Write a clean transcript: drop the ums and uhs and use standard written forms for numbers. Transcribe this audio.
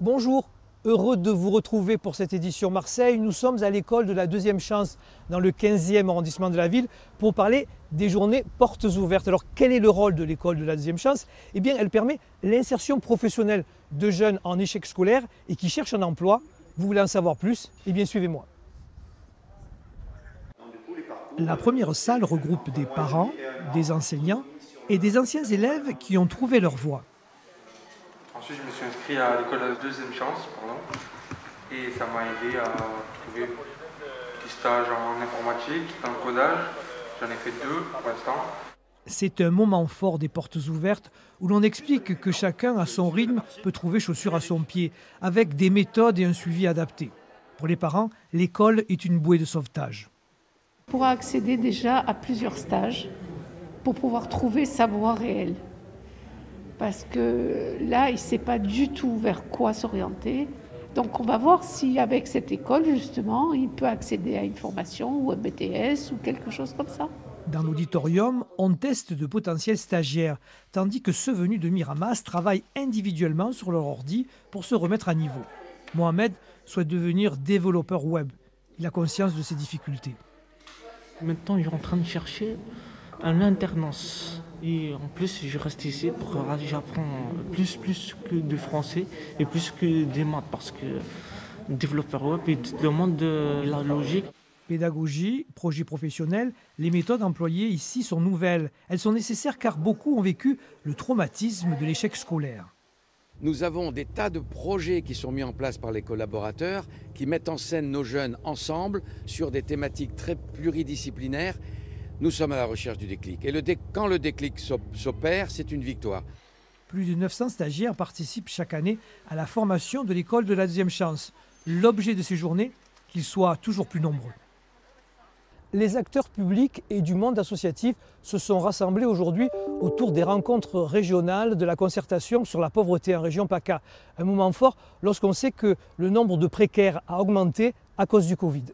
Bonjour, heureux de vous retrouver pour cette édition Marseille. Nous sommes à l'école de la Deuxième Chance dans le 15e arrondissement de la ville pour parler des journées portes ouvertes. Alors quel est le rôle de l'école de la Deuxième Chance? Eh bien elle permet l'insertion professionnelle de jeunes en échec scolaire et qui cherchent un emploi. Vous voulez en savoir plus? Eh bien suivez-moi. La première salle regroupe des parents, des enseignants et des anciens élèves qui ont trouvé leur voie. Ensuite, je me suis inscrit à l'école de la Deuxième Chance, et ça m'a aidé à trouver des stages en informatique, dans le codage. J'en ai fait 2 pour l'instant. C'est un moment fort des portes ouvertes où l'on explique que chacun à son rythme peut trouver chaussure à son pied, avec des méthodes et un suivi adapté. Pour les parents, l'école est une bouée de sauvetage. On pourra accéder déjà à plusieurs stages pour pouvoir trouver sa voie réelle. Parce que là, il ne sait pas du tout vers quoi s'orienter. Donc on va voir si avec cette école, justement, il peut accéder à une formation ou un BTS ou quelque chose comme ça. Dans l'auditorium, on teste de potentiels stagiaires, tandis que ceux venus de Miramas travaillent individuellement sur leur ordi pour se remettre à niveau. Mohamed souhaite devenir développeur web. Il a conscience de ses difficultés. Maintenant, je suis en train de chercher une alternance. Et en plus, je reste ici pour j'apprends plus que du français et plus que des maths parce que développeur web, il demande de la logique. Pédagogie, projet professionnel, les méthodes employées ici sont nouvelles. Elles sont nécessaires car beaucoup ont vécu le traumatisme de l'échec scolaire. Nous avons des tas de projets qui sont mis en place par les collaborateurs qui mettent en scène nos jeunes ensemble sur des thématiques très pluridisciplinaires. Nous sommes à la recherche du déclic. Et quand le déclic s'opère, c'est une victoire. Plus de 900 stagiaires participent chaque année à la formation de l'école de la Deuxième Chance. L'objet de ces journées, qu'ils soient toujours plus nombreux. Les acteurs publics et du monde associatif se sont rassemblés aujourd'hui autour des rencontres régionales de la concertation sur la pauvreté en région PACA. Un moment fort lorsqu'on sait que le nombre de précaires a augmenté à cause du Covid.